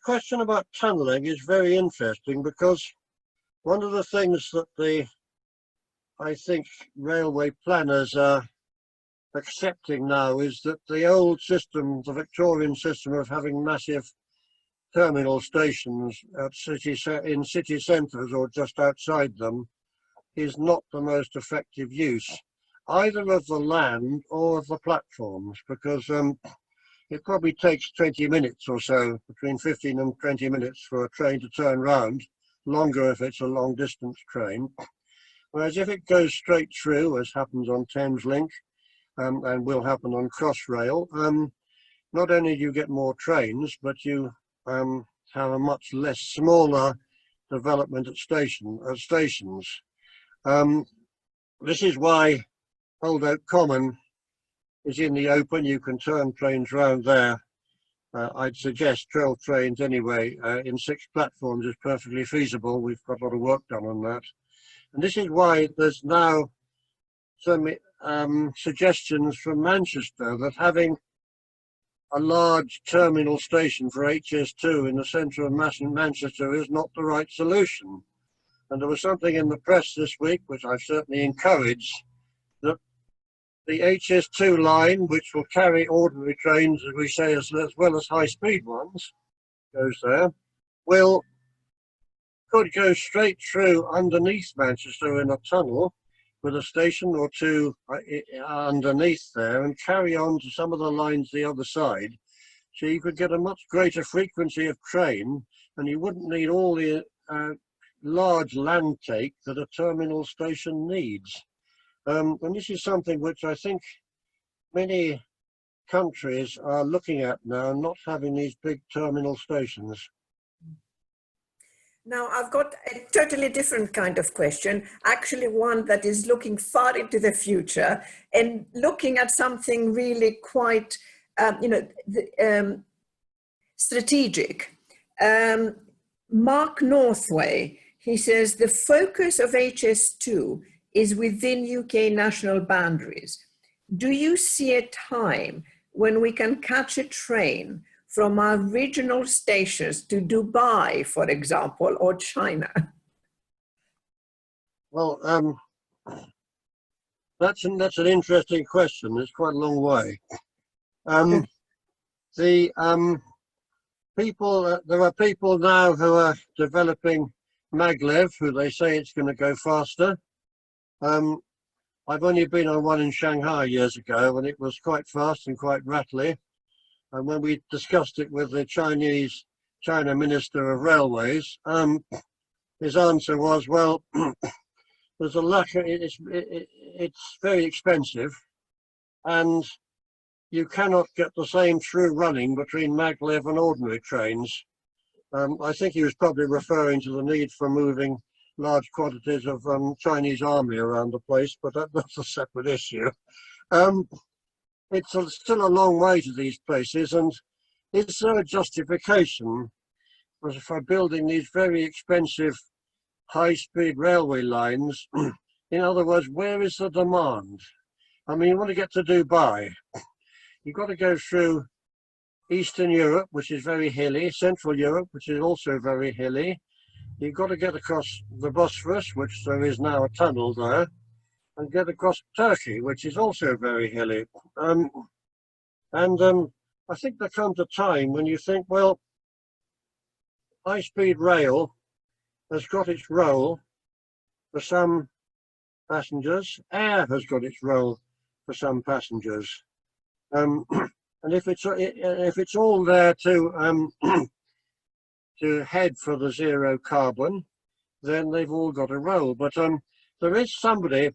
question about tunnelling is very interesting, because one of the things that I think railway planners are accepting now is that the old system, the Victorian system of having massive terminal stations at in city centres or just outside them, is not the most effective use either of the land or of the platforms, because it probably takes 20 minutes or so, between 15 and 20 minutes for a train to turn round, longer if it's a long distance train. Whereas if it goes straight through, as happens on Thameslink and will happen on Crossrail, not only do you get more trains, but you have a much less smaller development at stations. This is why Old Oak Common is in the open. You can turn trains round there. I'd suggest 12 trains anyway in 6 platforms is perfectly feasible. We've got a lot of work done on that. And this is why there's now some suggestions from Manchester that having a large terminal station for HS2 in the centre of Manchester is not the right solution. And there was something in the press this week, which I've certainly encouraged, that the HS2 line, which will carry ordinary trains, as we say, as well as high-speed ones, goes there, could go straight through underneath Manchester in a tunnel with a station or two underneath there and carry on to some of the lines the other side. So you could get a much greater frequency of train, and you wouldn't need all the large land take that a terminal station needs. And this is something which I think many countries are looking at now, not having these big terminal stations. Now, I've got a totally different kind of question, actually one that is looking far into the future and looking at something really quite, strategic. Mark Northway, he says, the focus of HS2 is within UK national boundaries. Do you see a time when we can catch a train from our regional stations to Dubai, for example, or China? Well, that's an interesting question. It's quite a long way. There are people now who are developing maglev, who they say it's going to go faster. I've only been on one in Shanghai years ago, and it was quite fast and quite rattly. And when we discussed it with the China Minister of Railways, his answer was, well, there's a lack of, it's very expensive, and you cannot get the same through running between maglev and ordinary trains. I think he was probably referring to the need for moving large quantities of Chinese army around the place, but that's a separate issue. It's still a long way to these places, and is there a justification for building these very expensive high-speed railway lines? In other words, where is the demand? I mean, you want to get to Dubai, you've got to go through Eastern Europe, which is very hilly, Central Europe, which is also very hilly. You've got to get across the Bosphorus, which there is now a tunnel there, and get across Turkey, which is also very hilly. I think there comes a time when you think, well, high-speed rail has got its role for some passengers, air has got its role for some passengers. And if it's all there to to head for the zero carbon, then they've all got a role. But there is somebody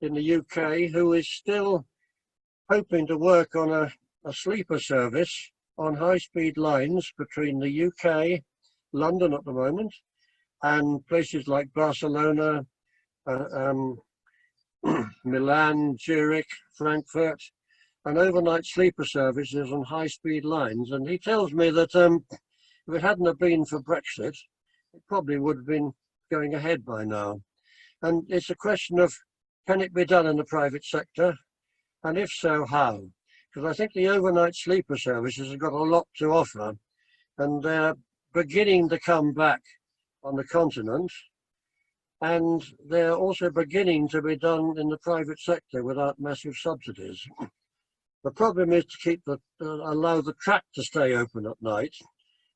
in the UK who is still hoping to work on a sleeper service on high-speed lines between the UK London at the moment, and places like Barcelona, Milan, Zurich, Frankfurt, and overnight sleeper services on high-speed lines. And he tells me that if it hadn't have been for Brexit, it probably would have been going ahead by now. And it's a question of, can it be done in the private sector? And if so, how? Because I think the overnight sleeper services have got a lot to offer, and they're beginning to come back on the continent, and they're also beginning to be done in the private sector without massive subsidies. The problem is to keep allow the track to stay open at night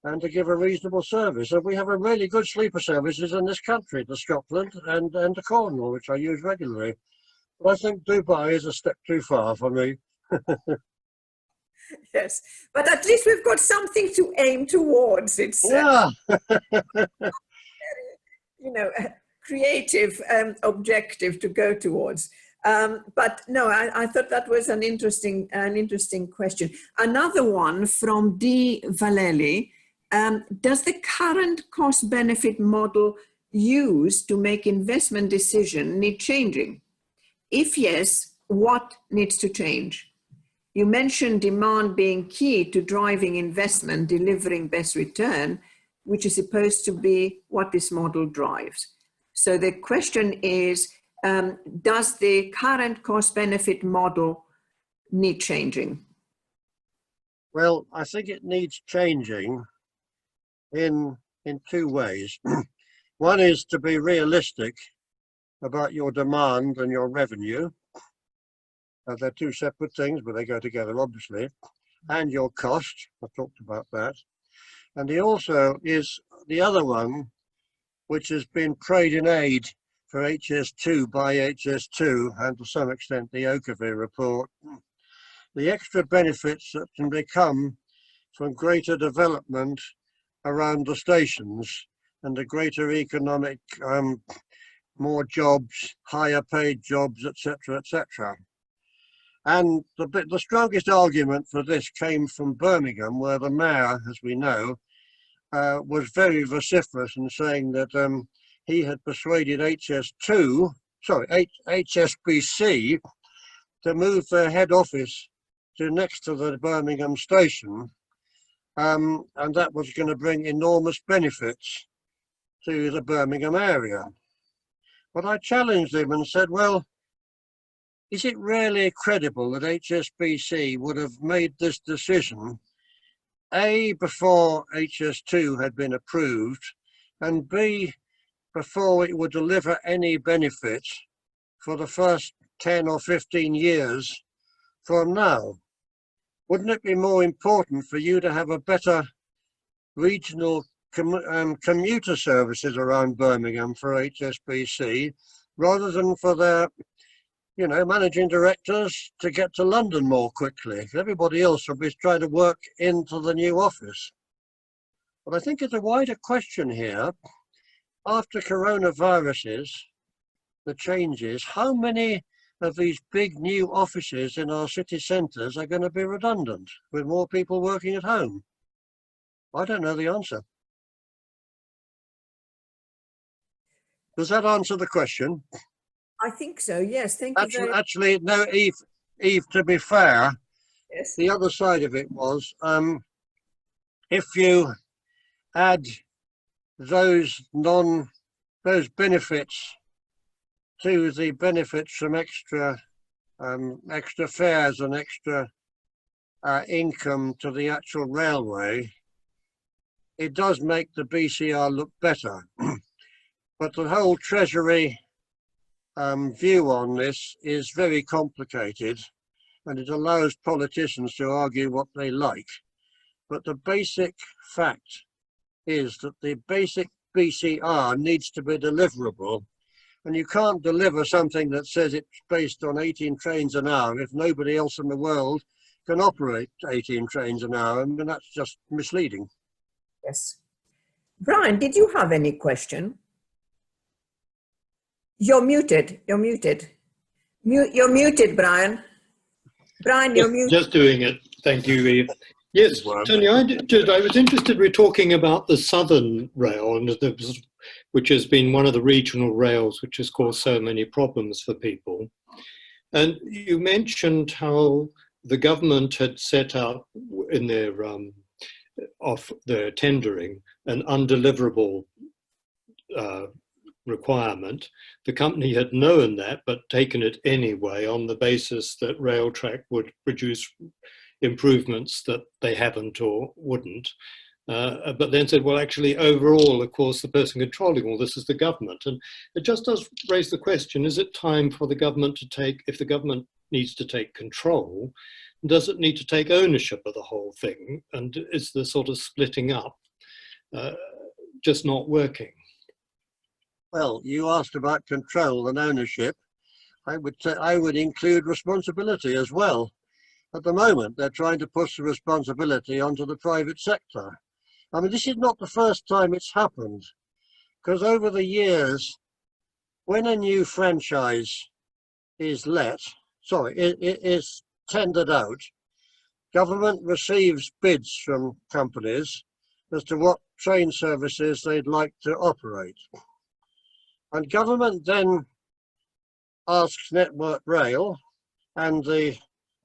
and to give a reasonable service. And we have a really good sleeper services in this country, to Scotland and to Cornwall, which I use regularly. But I think Dubai is a step too far for me. Yes, but at least we've got something to aim towards. It's Yeah. you know, a creative objective to go towards. But no, I thought that was an interesting question. Another one from D. Valeli. Does the current cost-benefit model used to make investment decision need changing? If yes, what needs to change? You mentioned demand being key to driving investment, delivering best return, which is supposed to be what this model drives. So the question is, does the current cost-benefit model need changing? Well, I think it needs changing in two ways. One is to be realistic about your demand and your revenue. They're two separate things, but they go together, obviously. And your cost, I talked about that. And he also is the other one, which has been prayed in aid for HS2 by HS2 and to some extent the Ogilvy report. The extra benefits that can become from greater development around the stations and the greater economic, more jobs, higher paid jobs, etc., etc. And the strongest argument for this came from Birmingham, where the mayor, as we know, was very vociferous in saying that he had persuaded HSBC to move their head office to next to the Birmingham station, and that was going to bring enormous benefits to the Birmingham area. But I challenged him and said, well, is it really credible that HSBC would have made this decision, A, before HS2 had been approved, and B, before it would deliver any benefits for the first 10 or 15 years from now? Wouldn't it be more important for you to have a better regional commuter services around Birmingham for HSBC, rather than for their managing directors to get to London more quickly? Everybody else will be trying to work into the new office. But I think it's a wider question here. After coronaviruses, the changes, how many of these big new offices in our city centres are going to be redundant with more people working at home? I don't know the answer. Does that answer the question? I think so, yes. Thank you very much. Actually, no, Eve, to be fair, Yes. the other side of it was, if you add those benefits to the benefits from extra fares and extra income to the actual railway, it does make the BCR look better. But the whole Treasury view on this is very complicated, and it allows politicians to argue what they like. But the basic fact is that the basic BCR needs to be deliverable, and you can't deliver something that says it's based on 18 trains an hour if nobody else in the world can operate 18 trains an hour. I mean, that's just misleading. Yes. Brian, did you have any question? You're muted. You're muted. You're muted, Brian. Brian, you're muted. Just doing it. Thank you, Eve. Yes, Word. Tony, I did. I was interested. We're talking about the Southern Rail, and which has been one of the regional rails, which has caused so many problems for people. And you mentioned how the government had set out in their their tendering an undeliverable requirement. The company had known that, but taken it anyway on the basis that Railtrack would produce improvements that they haven't or wouldn't. But then said, well, actually, overall, of course, the person controlling all this is the government. And it just does raise the question, is it time for the government to take, if the government needs to take control, does it need to take ownership of the whole thing? And is the sort of splitting up just not working? Well, you asked about control and ownership. I would include responsibility as well. At the moment, they're trying to push the responsibility onto the private sector. I mean, this is not the first time it's happened, because over the years, when a new franchise is is tendered out, government receives bids from companies as to what train services they'd like to operate. And government then asks Network Rail and the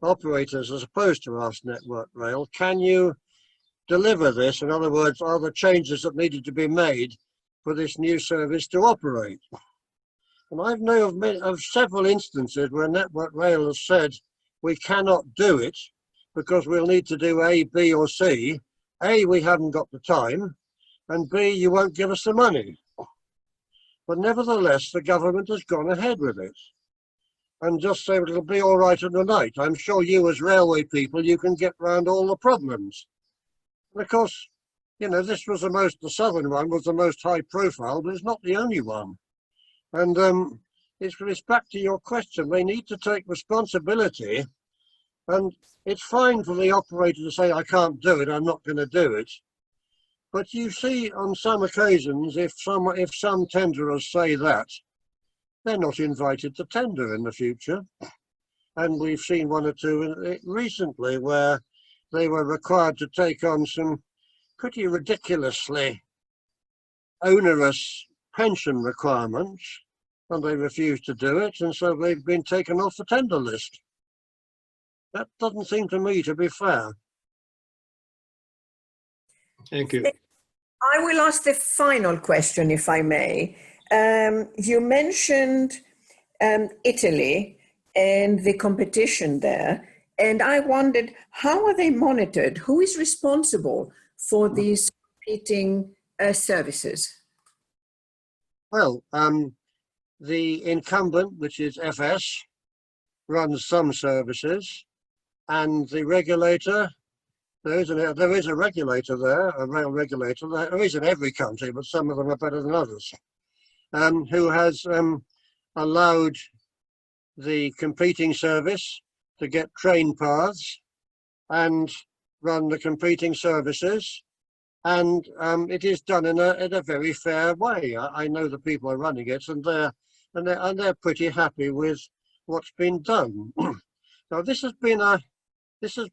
operators, as opposed to ask Network Rail, can you deliver this? In other words, are the changes that needed to be made for this new service to operate? And I've known of several instances where Network Rail has said, we cannot do it because we'll need to do A, B or C. A, we haven't got the time, and B, you won't give us the money. But nevertheless, the government has gone ahead with it and just say it'll be all right in the night. I'm sure you as railway people, you can get round all the problems. And of course, you know, this was the southern one was the most high profile, but it's not the only one. And it's back to your question. They need to take responsibility, and it's fine for the operator to say, I can't do it, I'm not going to do it. But you see on some occasions, if some tenderers say that, they're not invited to tender in the future. And we've seen one or two recently where they were required to take on some pretty ridiculously onerous pension requirements, and they refused to do it, and so they've been taken off the tender list. That doesn't seem to me to be fair. Thank you. I will ask the final question, if I may. You mentioned Italy and the competition there, and I wondered, how are they monitored? Who is responsible for these competing services? Well, the incumbent, which is FS, runs some services, and the regulator, there is a regulator there, a rail regulator. There is in every country, but some of them are better than others, who has allowed the competing service to get train paths and run the competing services. And it is done in a very fair way. I know the people are running it, and they're pretty happy with what's been done. Now this has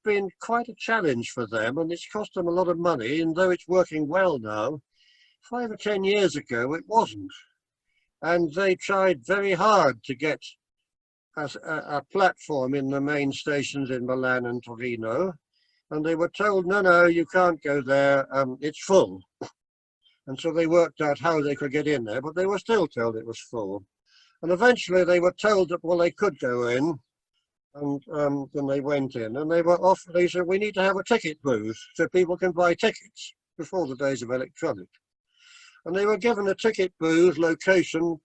been quite a challenge for them, and it's cost them a lot of money. And though it's working well now, 5 or 10 years ago it wasn't. And they tried very hard to get a platform in the main stations in Milan and Torino. And they were told, no, you can't go there, it's full. And so they worked out how they could get in there, but they were still told it was full. And eventually they were told that, well, they could go in, and then they went in. And they said, we need to have a ticket booth so people can buy tickets, before the days of electronic. And they were given a ticket booth location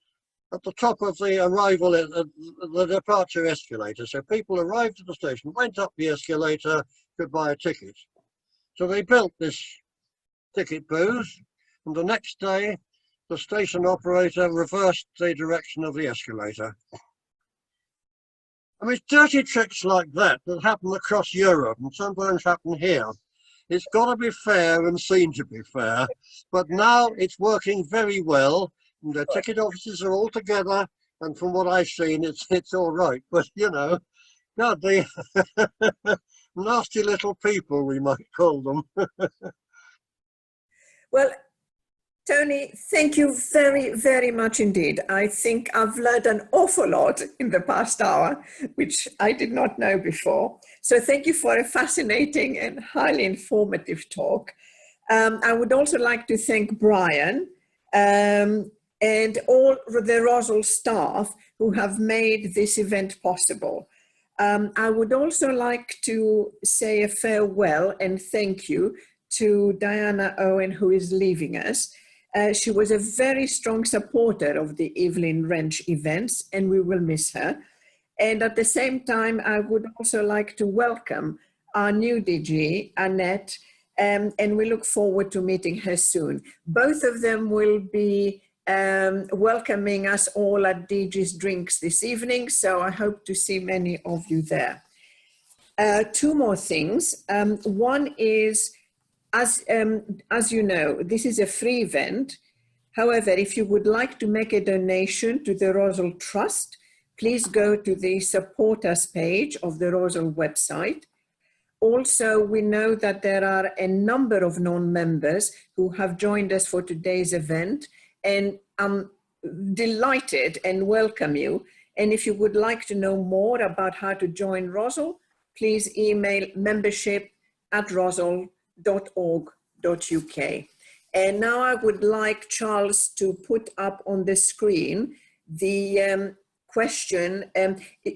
at the top of the arrival, the departure escalator. So people arrived at the station, went up the escalator, could buy a ticket. So they built this ticket booth, and the next day the station operator reversed the direction of the escalator. I mean, it's dirty tricks like that happen across Europe and sometimes happen here. It's got to be fair and seen to be fair, but now it's working very well, and the ticket offices are all together, and from what I've seen, it's all right. But you know, God, nasty little people, we might call them. Well, Tony, thank you very, very much indeed. I think I've learned an awful lot in the past hour, which I did not know before. So thank you for a fascinating and highly informative talk. I would also like to thank Brian and all the ROSL staff who have made this event possible. I would also like to say a farewell and thank you to Diana Owen, who is leaving us. She was a very strong supporter of the Evelyn Wrench events, and we will miss her. And at the same time, I would also like to welcome our new DG, Annette, and we look forward to meeting her soon. Both of them will be welcoming us all at DG's Drinks this evening, so I hope to see many of you there. Two more things. One is, as you know, this is a free event. However, if you would like to make a donation to the ROSL Trust, please go to the Support Us page of the ROSL website. Also, we know that there are a number of non-members who have joined us for today's event, and I'm delighted and welcome you. And if you would like to know more about how to join ROSL, please email membership@rosl.org.uk. And now I would like Charles to put up on the screen the question.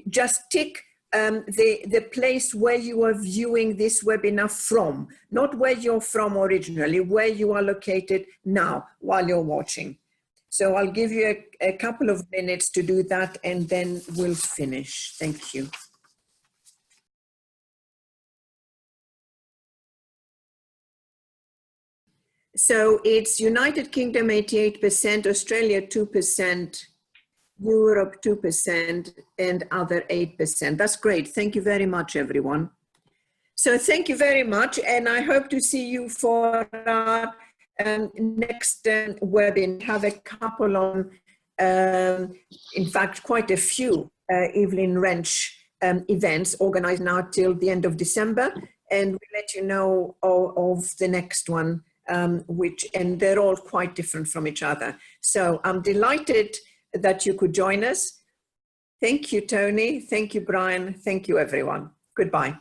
Just tick the place where you are viewing this webinar from, not where you're from originally, where you are located now while you're watching. So I'll give you a couple of minutes to do that and then we'll finish. Thank you. So it's United Kingdom 88%, Australia 2%, Europe 2%, and other 8%. That's great. Thank you very much, everyone. So thank you very much, and I hope to see you for our next webinar. Have a couple on, in fact, quite a few Evelyn Wrench events organized now till the end of December, and we'll let you know of the next one, and they're all quite different from each other. So I'm delighted that you could join us. Thank you, Tony. Thank you, Brian. Thank you, everyone. Goodbye.